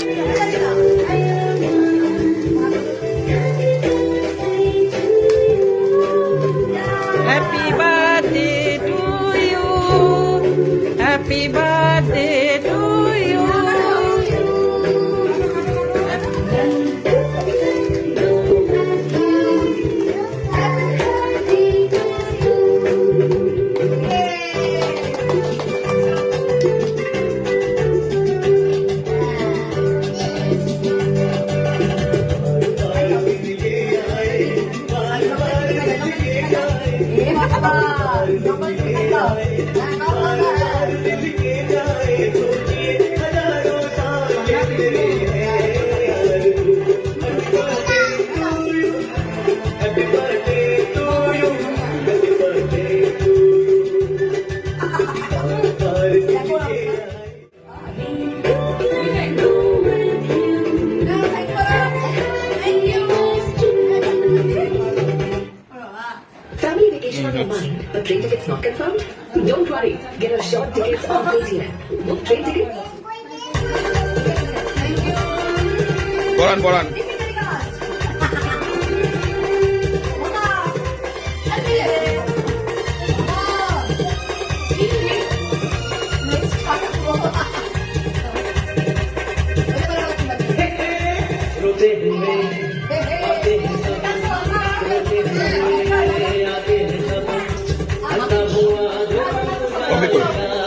Happy birthday to you. Happy birthday to you. Family vacation on your mind, but train tickets not confirmed? Don't worry, get a short tickets on Paytm. Book train ticket. Bolan. Pamikul.